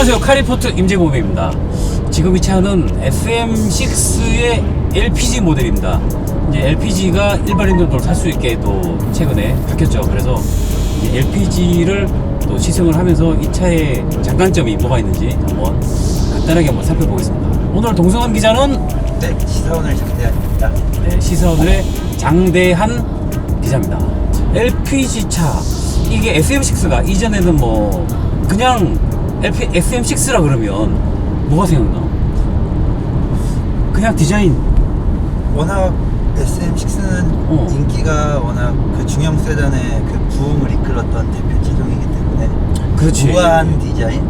안녕하세요. 카리포트 임재범입니다. 지금 이 차는 SM6의 LPG 모델입니다. 이제 LPG가 일반인들도 살 수 있게 또 최근에 바뀌었죠. 그래서 LPG를 또 시승을 하면서 이 차의 장단점이 뭐가 있는지 한번 간단하게 한번 살펴보겠습니다. 오늘 동성환 기자는 시사원을 장대한입니다. 시사원의 장대한 기자입니다. LPG 차, 이게 SM6가 이전에는 뭐 그냥 SM6라 그러면 뭐가 생각나? 그냥 디자인. 워낙 SM6는 인기가 워낙 그 중형 세단의 그 부흥을 이끌었던 대표 차종이기 때문에 그렇지. 우아한 디자인.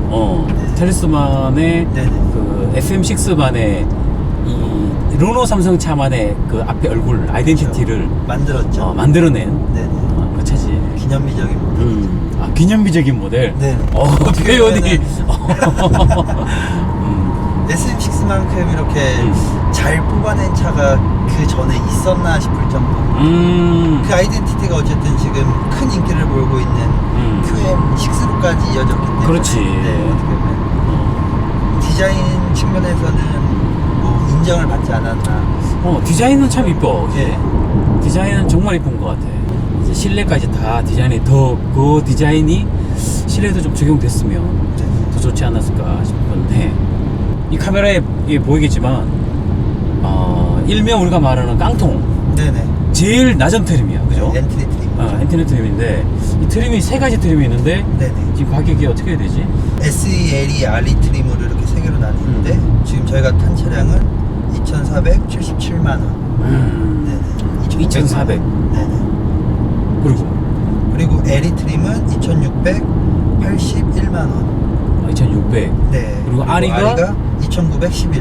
텔레스만의 그 SM6만의 이 르노 삼성 차만의 그 앞에 얼굴 아이덴티티를 만들었죠. 만들어낸 그 차지. 기념비적인 모델이죠. 기념비적인 모델. 네. 표현이. SM6만큼 이렇게 잘 뽑아낸 차가 그 전에 있었나 싶을 정도. 그 아이덴티티가 어쨌든 지금 큰 인기를 몰고 있는 QM6로까지 이어졌기 때문에. 그렇지. 어떻게 보면 디자인 측면에서는 뭐 인정을 받지 않았나. 디자인은 참 이뻐. 디자인은 정말 이쁜 것 같아. 이제 실내까지 다 디자인이 그 디자인이 실내에도 좀 적용됐으면 더 좋지 않았을까 싶은데, 이 카메라에 보이겠지만 일명 우리가 말하는 깡통, 제일 낮은 트림이야, 그죠? 엔트리 트림. 엔트리 트림인데, 이 트림이 세 가지 트림이 있는데 지금 가격이 어떻게 해야 되지? SE, LE, RE 트림으로 이렇게 세 개로 나뉘는데 지금 저희가 탄 차량은 2,477만 원. 2,400. 그리고 LE 트림은 2,681만 원. 2,600. 그리고 RE가 2,911.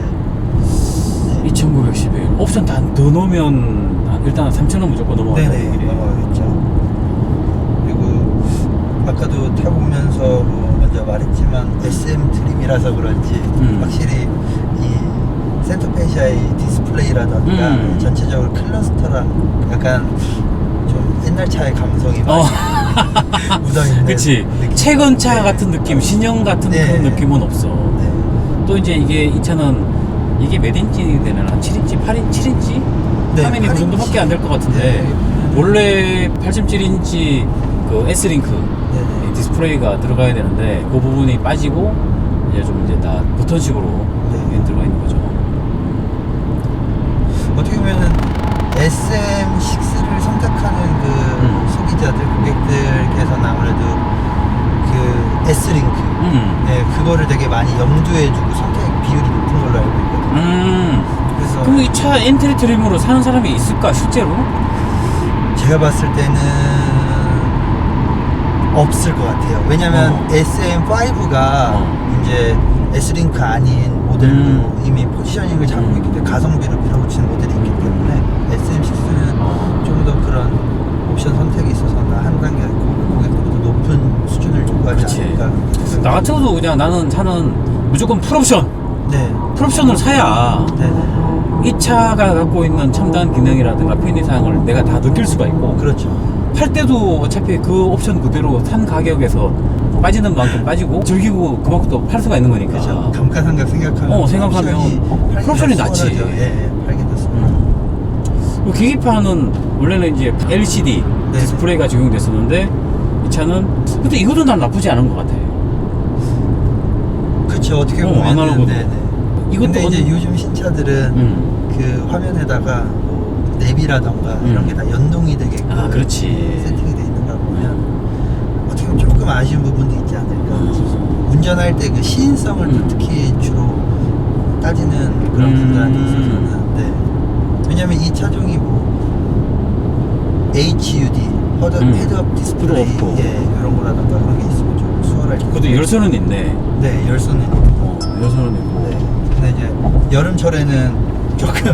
2,911. 옵션 다 더 넣으면 일단 3,000원 무조건 넘어간다. 넘어가겠죠. 그리고 아까도 타보면서 먼저 말했지만 SM 트림이라서 그런지 확실히 이 센터페시아의 디스플레이라던가 전체적으로 클러스터랑 약간 좀 옛날 차의 감성이 많이 묻어있는. 그치. 최근 차 같은 느낌, 신형 같은 그런 느낌은 없어. 또 이제 이 차는 이게 몇 인치 되나? 7인치? 7인치? 화면이 그 정도밖에 안 될 것 같은데, 원래 8.7인치 그 S링크 디스플레이가 들어가야 되는데 그 부분이 빠지고 이제 다 버튼식으로 들어가 있는 거죠. 어떻게 보면은 SM6를 선택하는 그 소비자들, 고객들께서는 아무래도 그 S링크 그거를 되게 많이 염두해주고 선택 비율이 높은 걸로 알고 있거든요. 그래서 그럼 이 차 엔트리 트림으로 사는 사람이 있을까, 실제로? 제가 봤을 때는 없을 것 같아요. 왜냐면 SM5가 이제 S링크 아닌 모델로 이미 포지셔닝을 잡고 있기 때문에 가성비를 밀어붙이는 모델이 있기 때문에 SM6는 좀 더 그런 옵션 선택에 있어서는 한 단계 고객들보다 높은 수준을 요구하지 않을까. 나 같은 경우도 그냥 나는 차는 무조건 풀옵션. 풀옵션을 사야 이 차가 갖고 있는 첨단 기능이라든가 편의사항을 내가 다 느낄 수가 있고. 그렇죠. 팔 때도 어차피 그 옵션 그대로 산 가격에서 빠지는 만큼 빠지고 즐기고 그만큼 또 팔 수가 있는 거니까. 그렇죠. 감가상각 생각하면 풀옵션이 낫지. 팔기도 습니다. 계기판은 원래는 이제 LCD 디스플레이가 적용됐었는데, 이 차는 근데 이것도 난 나쁘지 않은 것 같아. 그렇죠. 어떻게 보면 아날로그도. 이것도 근데 이제 요즘 신차들은 그 화면에다가 뭐 내비라던가 이런 게 다 연동이 되게끔 그렇지. 세팅이 돼 있는 걸 보면 어떻게 보면 조금 아쉬운 부분도 있지 않을까. 운전할 때 그 시인성을 또 특히 주로 따지는 그런 분들한테 있어서는 왜냐면 이 차종이 뭐 HUD 헤드업 디스플레이 이런 거라던가 그런 게 있으면 좀 수월할 때. 그것도 열선은 있네. 열선은 있고. 열선은 있고. 근데 이제 여름철에는 조금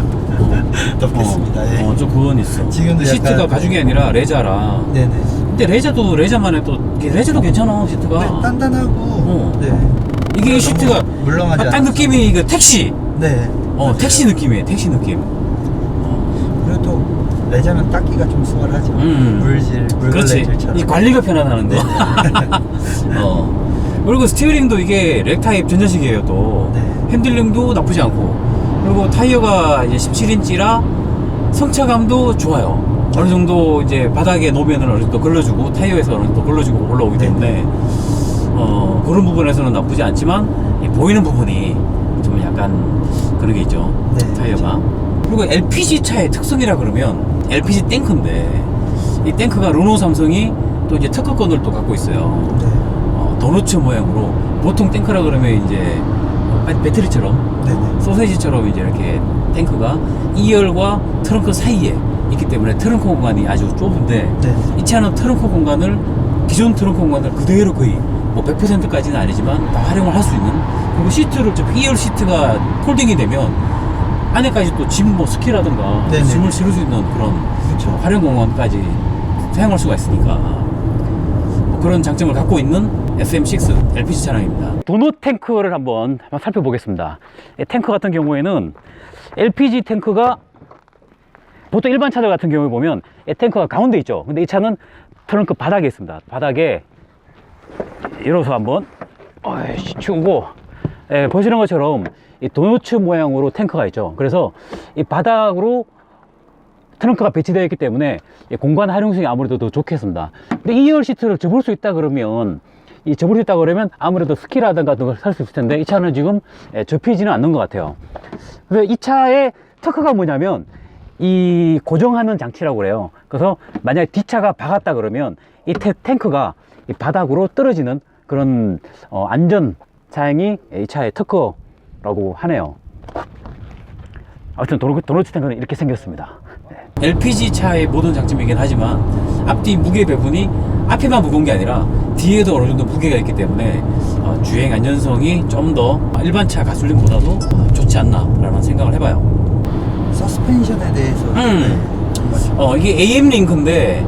덥겠습니다. 좀 그건 있어. 지금도 시트가 약간 가죽이 아니라 레자라. 근데 레자만의 또 레자도 괜찮아, 시트가. 단단하고. 이게 시트가 물렁하지 딱 느낌이 그 택시. 택시 느낌이에요. 택시 느낌. 그리고 또 레자면 닦기가 좀 수월하죠. 그렇지. 이 관리가 편하다는 거. 그리고 스티어링도 이게 렉타입 전자식이에요. 또 네. 핸들링도 나쁘지 않고, 그리고 타이어가 이제 17인치라 성차감도 좋아요. 어느 정도 이제 바닥에 놓으면 어느 정도 걸러주고, 타이어에서 어느 정도 걸러주고 올라오기 때문에 그런 부분에서는 나쁘지 않지만, 이 보이는 부분이 좀 약간 그런 게 있죠. 네, 타이어가. 그리고 LPG 차의 특성이라 그러면 LPG 탱크인데, 이 탱크가 르노 삼성이 또 이제 특허권을 또 갖고 있어요. 네. 도너츠 모양으로. 보통 탱크라 그러면 이제 배터리처럼, 네네. 소세지처럼 이제 이렇게 탱크가 2열과 트렁크 사이에 있기 때문에 트렁크 공간이 아주 좁은데, 네. 이 차는 트렁크 공간을, 기존 트렁크 공간을 그대로 거의 뭐 100%까지는 아니지만 다 활용을 할 수 있는, 그리고 시트를 2열 시트가 폴딩이 되면 안에까지 또 짐 뭐 스키라든가 네네. 짐을 실을 수 있는 그런 그렇죠. 활용 공간까지 사용할 수가 있으니까 뭐 그런 장점을 갖고 있는 SM6 LPG 차량입니다. 도너 탱크를 한번 살펴보겠습니다. 탱크 같은 경우에는 LPG 탱크가 보통 일반 차들 같은 경우에 보면 탱크가 가운데 있죠. 근데 이 차는 트렁크 바닥에 있습니다. 바닥에 열어서 한번 치우고, 보시는 것처럼 이 도너츠 모양으로 탱크가 있죠. 그래서 이 바닥으로 트렁크가 배치되어 있기 때문에 공간 활용성이 아무래도 더 좋겠습니다. 근데 2열 시트를 접을 수 있다 그러면, 이 접을 수 있다 그러면 아무래도 스키라든가 그런 걸 살 수 있을 텐데, 이 차는 지금 접히지는 않는 것 같아요. 그래서 이 차의 특허가 뭐냐면 이 고정하는 장치라고 그래요. 그래서 만약에 뒷차가 박았다 그러면 이 탱크가 이 바닥으로 떨어지는 그런 안전 사양이 이 차의 특허라고 하네요. 아무튼 도너츠 탱크는 이렇게 생겼습니다. LPG 차의 모든 장점이긴 하지만 앞뒤 무게 배분이 앞에만 무거운 게 아니라 뒤에도 어느 정도 무게가 있기 때문에 주행 안전성이 좀 더 일반 차 가솔린보다도 좋지 않나 라는 생각을 해봐요. 서스펜션에 대해서 이게 AM 링크인데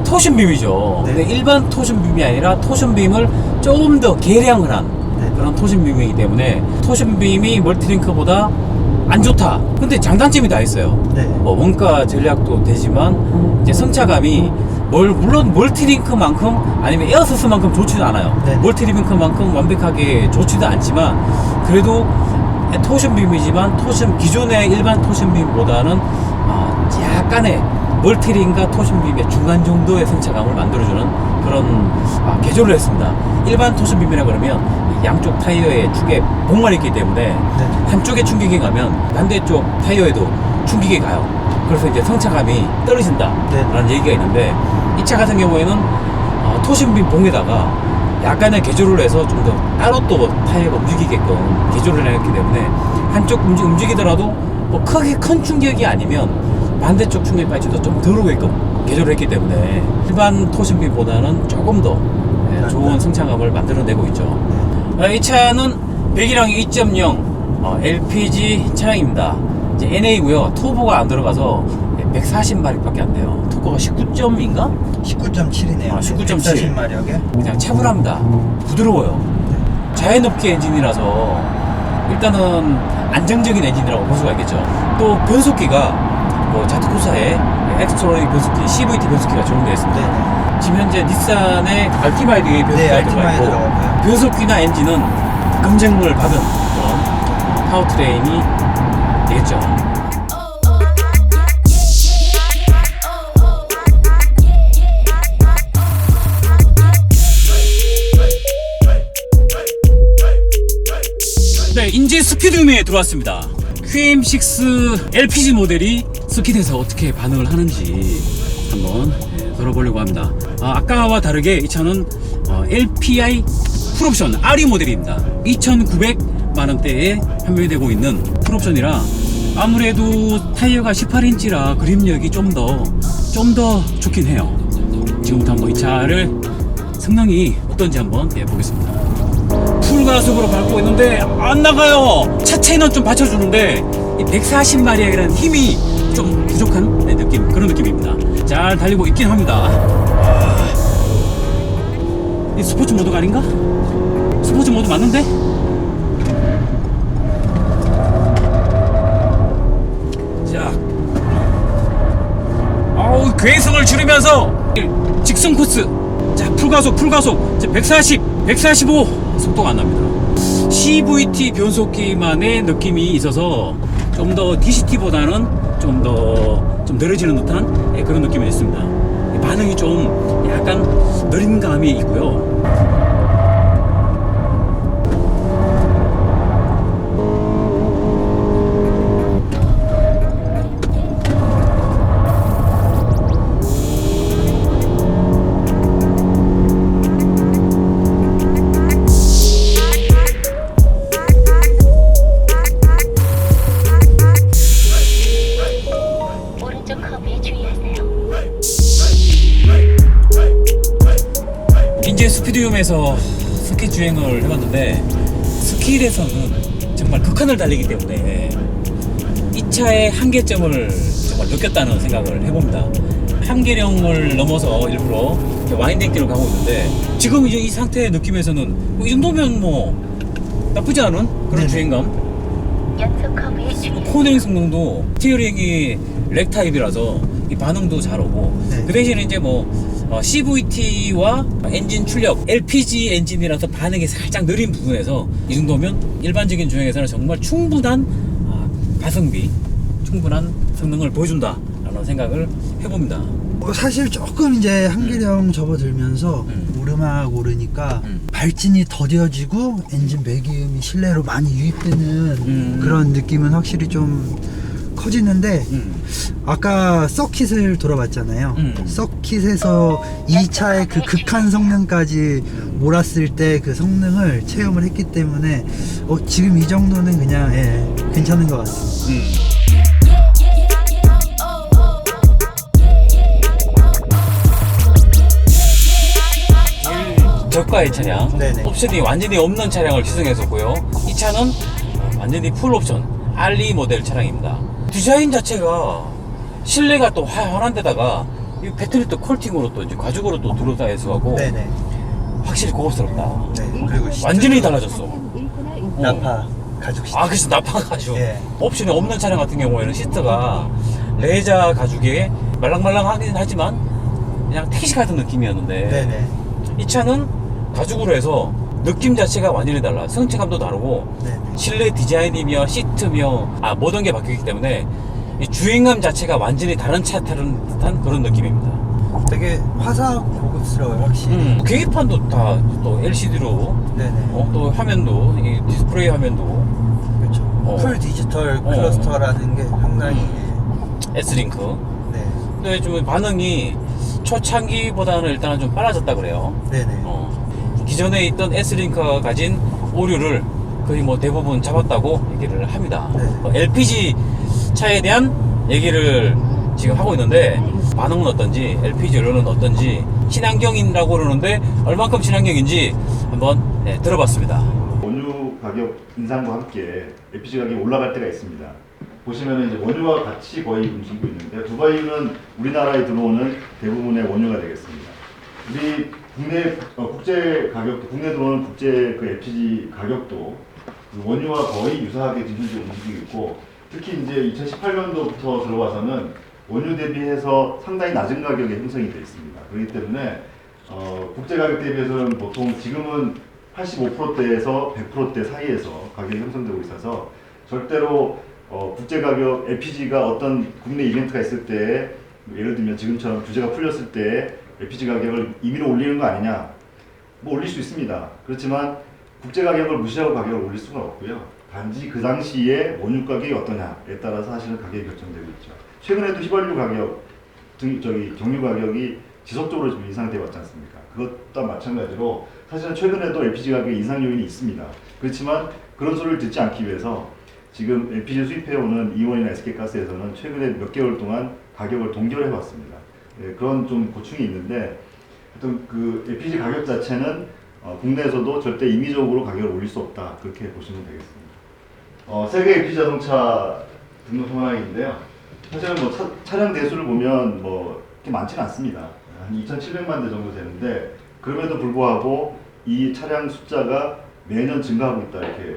토션빔이죠. 네. 근데 일반 토션빔이 아니라 토션빔을 조금 더 개량을 한 네. 그런 토션빔이기 때문에 토션빔이 멀티링크보다 안 좋다. 근데 장단점이 다 있어요. 네. 뭐 원가 전략도 되지만 이제 성차감이 물론 멀티링크만큼 아니면 에어서스만큼 좋지도 않아요. 네. 멀티링크만큼 완벽하게 좋지도 않지만 그래도 토션빔이지만 기존의 일반 토션빔보다는 약간의 멀티링과 토션빔의 중간 정도의 성차감을 만들어주는 그런 개조를 했습니다. 일반 토션빔이라 그러면 양쪽 타이어의 축에 봉만 있기 때문에 한쪽에 충격이 가면 반대쪽 타이어에도 충격이 가요. 그래서 이제 성차감이 떨어진다 라는 얘기가 있는데, 이 차 같은 경우에는 토션빔 봉에다가 약간의 개조를 해서 좀 더 따로 또 타이어가 움직이게끔 개조를 해놨기 때문에 한쪽 움직이더라도 뭐 크게 큰 충격이 아니면 반대쪽 충격까지도 좀 덜 오게끔 개조를 했기 때문에 일반 토션빔보다는 조금 더 좋은 성차감을 만들어내고 있죠. 이 차는 배기량이 2.0 LPG 차량입니다. 이제 NA고요. 터보가 안 들어가서 140마력밖에 안 돼요. 토크가 19점인가? 19.7이네요. 19.7. 140마력에 그냥 차분합니다. 부드러워요. 자연흡기 엔진이라서 일단은 안정적인 엔진이라고 볼 수가 있겠죠. 또 변속기가 뭐 자트쿠사의 엑스트로닉 변속기, CVT 변속기가 적용되어 있습니다. 네네. 지금 현재 닛산의 알티마이드의 변속기가 들어가 있고, 들어가고요. 변속기나 엔진은 검증을 받은 그런 파워트레인이 되겠죠. 네, 인제 스피드움에 들어왔습니다. QM6 LPG 모델이 스킷에서 어떻게 반응을 하는지 한번 돌아보려고 합니다. 아까와 다르게 이 차는 LPI 풀옵션 RE 모델입니다. 2,900만원대에 판매되고 있는 풀옵션이라 아무래도 타이어가 18인치라 그립력이 좀 더 좋긴 해요. 지금부터 한번 이 차를 성능이 어떤지 한번 보겠습니다. 풀가속으로 밟고 있는데 안 나가요. 차체는 좀 받쳐주는데 140마력이라는 힘이 좀 부족한 그런 느낌입니다. 잘 달리고 있긴 합니다. 이 스포츠 모드가 아닌가? 스포츠 모드 맞는데? 자, 괴성을 줄이면서 직선 코스. 자, 풀가속 140, 145 속도가 안 납니다. CVT 변속기만의 느낌이 있어서 좀 더 DCT보다는 좀 느려지는 듯한 그런 느낌이 있습니다. 반응이 좀 약간 느린 감이 있고요. 오른쪽 커브에 주의하세요. 인제 스피드움에서 스키 주행을 해봤는데 스킬에서는 정말 극한을 달리기 때문에 이 차의 한계점을 정말 느꼈다는 생각을 해봅니다. 한계령을 넘어서 일부러 와인딩길을 가고 있는데 지금 이제 이 상태의 느낌에서는 이 정도면 뭐 나쁘지 않은 그런 네네. 주행감. 연속 커브에 주의하세요. 코너링 성능도 스티어링이 렉 타입이라서 이 반응도 잘 오고 네. 그 대신에 이제 뭐 CVT와 엔진 출력 LPG 엔진이라서 반응이 살짝 느린 부분에서 이 정도면 일반적인 주행에서는 정말 충분한 가성비, 충분한 성능을 보여준다 라는 생각을 해봅니다. 사실 조금 이제 한계령 접어들면서 오르막 오르니까 발진이 더뎌지고 엔진 배기음이 실내로 많이 유입되는 그런 느낌은 확실히 좀 커지는데 아까 서킷을 돌아봤잖아요. 서킷에서 이 차의 그 극한 성능까지 몰았을 때 그 성능을 체험을 했기 때문에 지금 이 정도는 그냥 괜찮은 것 같습니다. 저가의 차량, 네네. 옵션이 완전히 없는 차량을 시승했었고요. 이 차는 완전히 풀 옵션 알리 모델 차량입니다. 디자인 자체가 실내가 또 환한 데다가 이 배터리 또 콜팅으로 또 이제 가죽으로 또 둘러싸여 있어가고 네네. 확실히 고급스럽다. 네. 그리고 완전히 달라졌어. 나파 가죽 시트. 그래서 나파 가죽. 예. 옵션이 없는 차량 같은 경우에는 시트가 레자 가죽에 말랑말랑하긴 하지만 그냥 택시 같은 느낌이었는데 네네. 이 차는 가죽으로 해서 느낌 자체가 완전히 달라. 성체감도 다르고 네네. 실내 디자인이며 시트며 모든 게 바뀌기 때문에 이 주행감 자체가 완전히 다른 차 타는 듯한 그런 느낌입니다. 되게 화사하고 고급스러워요, 확실히. 계기판도 다 또 LCD로 네네. 또 화면도 이 디스플레이 화면도 그렇죠. 풀 디지털 클러스터라는 게 상당히 S링크. 네. 근데 좀 반응이 초창기보다는 일단은 좀 빨라졌다 그래요. 네네. 기존에 있던 S링크가 가진 오류를 거의 뭐 대부분 잡았다고 얘기를 합니다. 네. LPG 차에 대한 얘기를 지금 하고 있는데 반응은 어떤지, LPG 연료는 어떤지, 친환경이라고 그러는데 얼만큼 친환경인지 한번 들어봤습니다. 원유 가격 인상과 함께 LPG 가격이 올라갈 때가 있습니다. 보시면 이제 원유와 같이 거의 움직이고 있는데 두바이는 우리나라에 들어오는 대부분의 원유가 되겠습니다. 우리 국내 국제 가격도 국내 들어오는 국제 그 LPG 가격도 그 원유와 거의 유사하게 뒤집어 움직이고 있고 특히 이제 2018년도부터 들어와서는 원유 대비해서 상당히 낮은 가격에 형성이 되어 있습니다. 그렇기 때문에 국제 가격 대비해서는 보통 지금은 85%대에서 100%대 사이에서 가격이 형성되고 있어서 절대로 국제 가격 LPG가 어떤 국내 이벤트가 있을 때 예를 들면 지금처럼 규제가 풀렸을 때 LPG 가격을 임의로 올리는 거 아니냐? 뭐 올릴 수 있습니다. 그렇지만 국제 가격을 무시하고 가격을 올릴 수가 없고요. 단지 그 당시에 원유 가격이 어떠냐에 따라서 사실은 가격이 결정되고 있죠. 최근에도 휘발유 가격 경유 가격이 지속적으로 좀 인상되어 왔지 않습니까? 그것과 마찬가지로 사실은 최근에도 LPG 가격 인상 요인이 있습니다. 그렇지만 그런 소리를 듣지 않기 위해서 지금 LPG 수입해오는 이원이나 SK가스에서는 최근에 몇 개월 동안 가격을 동결해 왔습니다. 그런 좀 고충이 있는데 하여튼 그 LPG 가격 자체는 국내에서도 절대 임의적으로 가격을 올릴 수 없다 그렇게 보시면 되겠습니다. 세계 LPG 자동차 등록 현황인데요. 사실은 뭐 차량 대수를 보면 뭐 그렇게 많지는 않습니다. 한 2,700만 대 정도 되는데 그럼에도 불구하고 이 차량 숫자가 매년 증가하고 있다 이렇게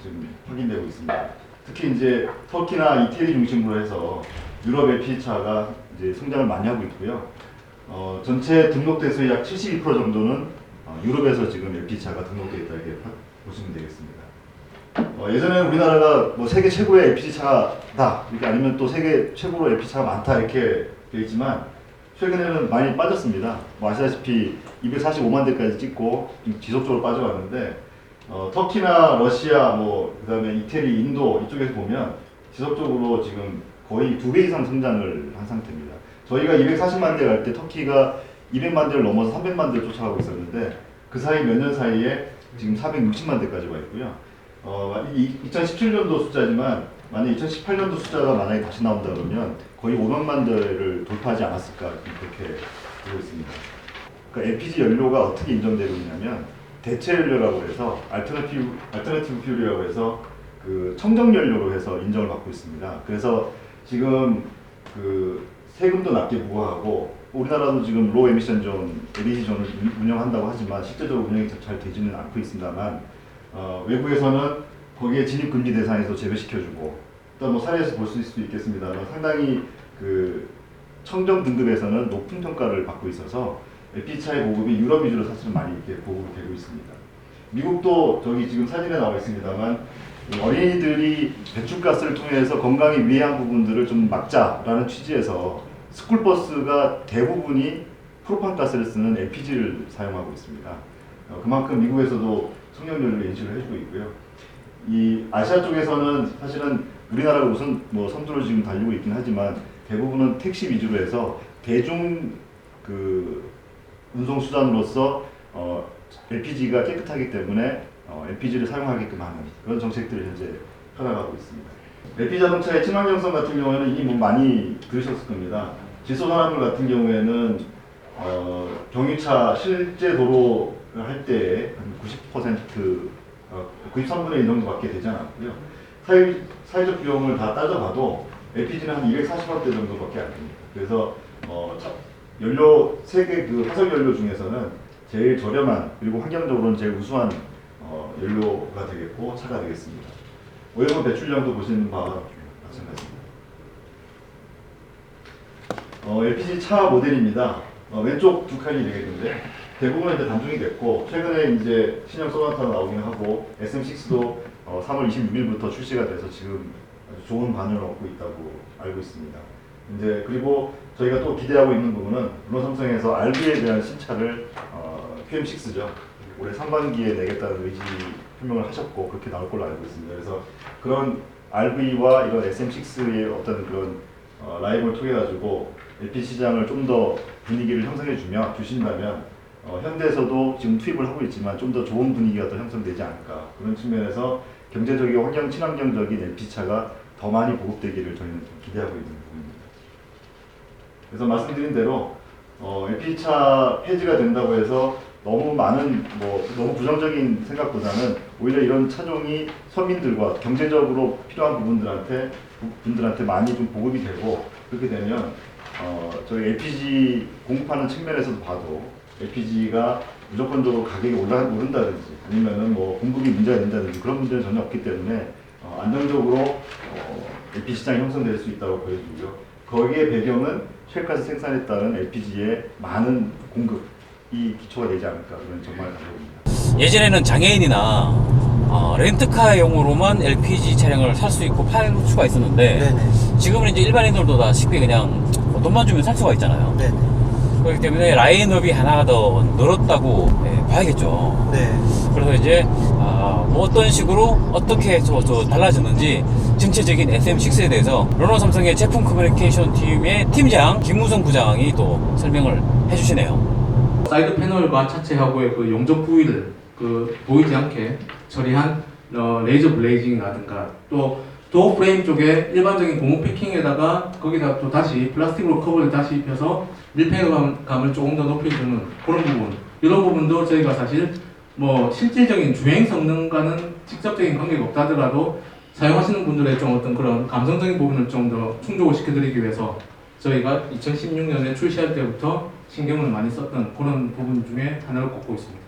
지금 확인되고 있습니다. 특히 이제 터키나 이태리 중심으로 해서 유럽 LPG 차가 이제 성장을 많이 하고 있고요. 전체 등록 대수의 약 72% 정도는 유럽에서 지금 LPG차가 등록되어 있다 이렇게 보시면 되겠습니다. 예전에는 우리나라가 뭐 세계 최고의 LPG차다 이렇게 아니면 또 세계 최고로 LPG차가 많다 이렇게 되어 있지만 최근에는 많이 빠졌습니다. 뭐 아시다시피 245만 대까지 찍고 좀 지속적으로 빠져왔는데 터키나 러시아 뭐 그다음에 이태리, 인도 이쪽에서 보면 지속적으로 지금 거의 2배 이상 성장을 한 상태입니다. 저희가 240만 대 갈 때 터키가 200만 대를 넘어서 300만 대를 쫓아가고 있었는데 그 사이 몇 년 사이에 지금 460만 대까지 와 있고요. 2017년도 숫자지만 만약 2018년도 숫자가 만약에 다시 나온다 그러면 거의 500만 대를 돌파하지 않았을까 그렇게 보고 있습니다. 그러니까 LPG 연료가 어떻게 인정되고 있냐면 대체 연료라고 해서 알터너티브 퓨얼이라고 해서 그 청정 연료로 해서 인정을 받고 있습니다. 그래서 지금 그 세금도 낮게 부과하고 우리나라도 지금 로우 에미션 존, LEG 존을 운영한다고 하지만 실제적으로 운영이 잘 되지는 않고 있습니다만 외국에서는 거기에 진입 금지 대상에서 제외시켜주고 또 뭐 사례에서 볼 수 있겠습니다만 상당히 그 청정 등급에서는 높은 평가를 받고 있어서 LPG차의 보급이 유럽 위주로 사실은 많이 이렇게 보급이 되고 있습니다. 미국도 저기 지금 사진에 나와 있습니다만 어린이들이 배출가스를 통해서 건강에 유해한 부분들을 좀 막자라는 취지에서 스쿨버스가 대부분이 프로판가스를 쓰는 LPG를 사용하고 있습니다. 그만큼 미국에서도 성능연료를 인식을 해주고 있고요. 이 아시아 쪽에서는 사실은 우리나라가 우선 뭐 선두를 지금 달리고 있긴 하지만 대부분은 택시 위주로 해서 대중 그 운송 수단으로서 LPG가 깨끗하기 때문에 LPG를 사용하게끔 하는 그런 정책들을 현재 펴나가고 있습니다. LPG 자동차의 친환경성 같은 경우에는 이미 뭐 많이 들으셨을 겁니다. 질소산화물 같은 경우에는 경유차 실제 도로를 할 때 한 90%, 93분의 1 정도밖에 되지 않았고요. 사회적 비용을 다 따져봐도 LPG는 한 240원대 정도밖에 안 됩니다. 그래서 연료 세계 그 화석 연료 중에서는 제일 저렴한 그리고 환경적으로는 제일 우수한 연료가 되겠고 차가 되겠습니다. 오염 배출량도 보시는 바와 마찬가지입니다. LPG 차 모델입니다. 왼쪽 두 칸이 되겠는데 대부분 이제 단종이 됐고 최근에 이제 신형 소나타가 나오긴 하고 SM6도 3월 26일부터 출시가 돼서 지금 아주 좋은 반응을 얻고 있다고 알고 있습니다. 이제 그리고 저희가 또 기대하고 있는 부분은 물론 삼성에서 RV에 대한 신차를 QM6죠. 올해 상반기에 내겠다는 의지 표명을 하셨고 그렇게 나올 걸로 알고 있습니다. 그래서 그런 RV와 이런 SM6의 어떤 그런 라이브를 통해 가지고 LPG 시장을 좀 더 분위기를 형성해 주신다면 현대에서도 지금 투입을 하고 있지만 좀 더 좋은 분위기가 더 형성되지 않을까 그런 측면에서 경제적이고 친환경적인 LPG차가 더 많이 보급되기를 저희는 기대하고 있는 부분입니다. 그래서 말씀드린 대로 LPG차 폐지가 된다고 해서 너무 많은 너무 부정적인 생각보다는 오히려 이런 차종이 서민들과 경제적으로 필요한 분들한테 많이 좀 보급이 되고 그렇게 되면 저희 LPG 공급하는 측면에서도 봐도 LPG가 무조건적으로 가격이 오른다든지 아니면은 뭐 공급이 문제가 된다든지 그런 문제는 전혀 없기 때문에 안정적으로 LPG 시장이 형성될 수 있다고 보여지고요. 거기에 배경은 쉘까지 생산에 따른 LPG의 많은 공급이 기초가 되지 않을까 그런 정말 가져옵니다. 예전에는 장애인이나 렌트카용으로만 LPG 차량을 살 수 있고 팔 수가 있었는데 네네. 지금은 이제 일반인들도 다 쉽게 그냥 돈만 주면 살 수가 있잖아요. 네네. 그렇기 때문에 라인업이 하나가 더 늘었다고 봐야겠죠. 네. 그래서 이제 뭐 어떤 식으로 어떻게 달라졌는지 전체적인 SM6에 대해서 르노 삼성의 제품 커뮤니케이션 팀의 팀장 김우성 부장이 또 설명을 해주시네요. 사이드 패널과 차체하고의 그 용접 부위를 보이지 않게 처리한 레이저 블레이징이라든가 또 도어 프레임 쪽에 일반적인 고무 패킹에다가 거기다 또 다시 플라스틱으로 커버를 다시 입혀서 밀폐감을 조금 더 높여주는 그런 부분, 이런 부분도 저희가 사실 뭐 실질적인 주행 성능과는 직접적인 관계가 없다 하더라도 사용하시는 분들의 좀 어떤 그런 감성적인 부분을 좀 더 충족을 시켜드리기 위해서 저희가 2016년에 출시할 때부터 신경을 많이 썼던 그런 부분 중에 하나를 꼽고 있습니다.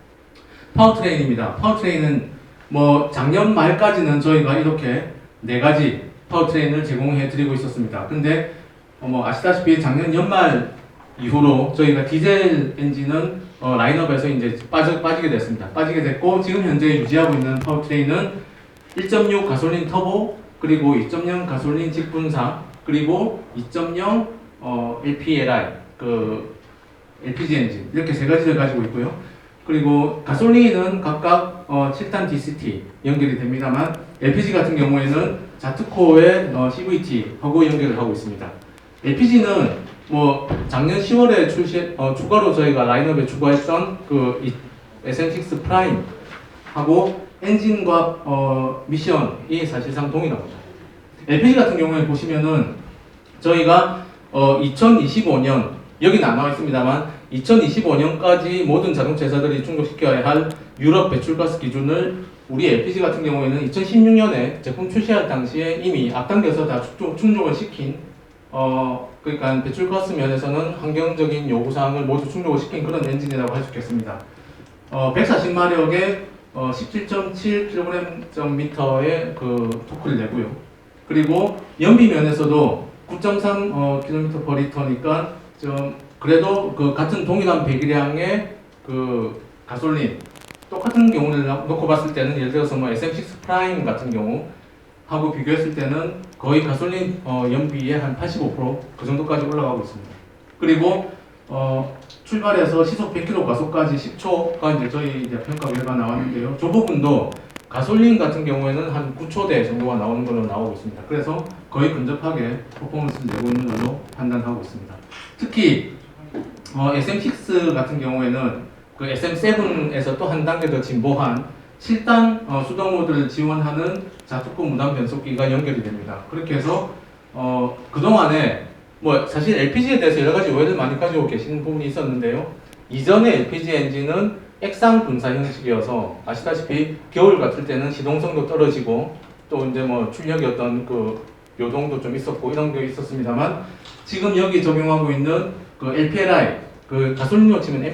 파워트레인입니다. 파워트레인은 뭐 작년 말까지는 저희가 이렇게 4가지 파워트레인을 제공해 드리고 있었습니다. 근데 뭐 아시다시피 작년 연말 이후로 저희가 디젤 엔진은 라인업에서 이제 빠지게 됐습니다. 빠지게 됐고 지금 현재 유지하고 있는 파워트레인은 1.6 가솔린 터보, 그리고 2.0 가솔린 직분사, 그리고 2.0 LPLI 그 LPG 엔진 이렇게 세 가지를 가지고 있고요. 그리고 가솔린은 각각 7단 DCT 연결이 됩니다만 LPG 같은 경우에는 자트코의 CVT하고 연결을 하고 있습니다. LPG는 뭐 작년 10월에 추가로 저희가 라인업에 추가했던 그 SM6 프라임 하고 엔진과 미션이 사실상 동일합니다. LPG 같은 경우에 보시면은 저희가 2025년 여기는 안 나와 있습니다만 2025년까지 모든 자동차 회사들이 충족시켜야 할 유럽 배출가스 기준을 우리 LPG 같은 경우에는 2016년에 제품 출시할 당시에 이미 앞당겨서 다 충족을 시킨 그러니까 배출가스 면에서는 환경적인 요구사항을 모두 충족을 시킨 그런 엔진이라고 할 수 있겠습니다. 140마력에 17.7kg/m의 그 토크를 내고요. 그리고 연비 면에서도 9.3km/L니까 좀 그래도 그 같은 동일한 배기량의 그 가솔린 똑같은 경우를 놓고 봤을 때는 예를 들어서 뭐 SM6 프라임 같은 경우 하고 비교했을 때는 거의 가솔린 연비의 한 85%그 정도까지 올라가고 있습니다. 그리고 출발해서 시속 100km 가속까지 10초가 이제 저희 이제 평가 결과 나왔는데요. 저 부분도 가솔린 같은 경우에는 한 9초대 정도가 나오는 걸로 나오고 있습니다. 그래서 거의 근접하게 퍼포먼스를 내고 있는 걸로 판단하고 있습니다. 특히 SM6 같은 경우에는 그 SM7에서 또 한 단계 더 진보한 7단 수동 모드를 지원하는 자투코 무단 변속기가 연결이 됩니다. 그렇게 해서 그동안에 뭐 사실 LPG에 대해서 여러 가지 오해를 많이 가지고 계시는 부분이 있었는데요. 이전의 LPG 엔진은 액상 분사 형식이어서 아시다시피 겨울 같을 때는 시동성도 떨어지고 또 이제 뭐 출력의 어떤 그 요동도 좀 있었고 이런 게 있었습니다만 지금 여기 적용하고 있는 그 LPLI 그 가솔린으로 치면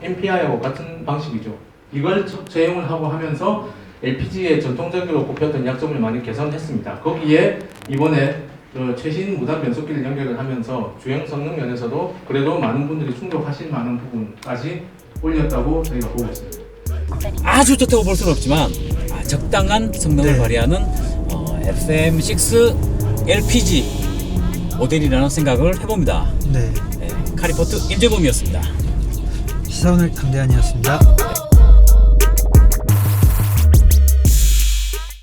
MPI하고 같은 방식이죠. 이걸 채용을 하고 하면서 LPG의 전통적으로 꼽혔던 약점을 많이 개선했습니다. 거기에 이번에 최신 무단 변속기를 연결을 하면서 주행 성능 면에서도 그래도 많은 분들이 충족하실 만한 부분까지 올렸다고 저희가 보고 있습니다. 아주 좋다고 볼 수는 없지만 적당한 성능을 네. 발휘하는 SM6 LPG 모델이라는 생각을 해봅니다. 네. 카리포트 임재범이었습니다. 시사오늘 강대한이었습니다.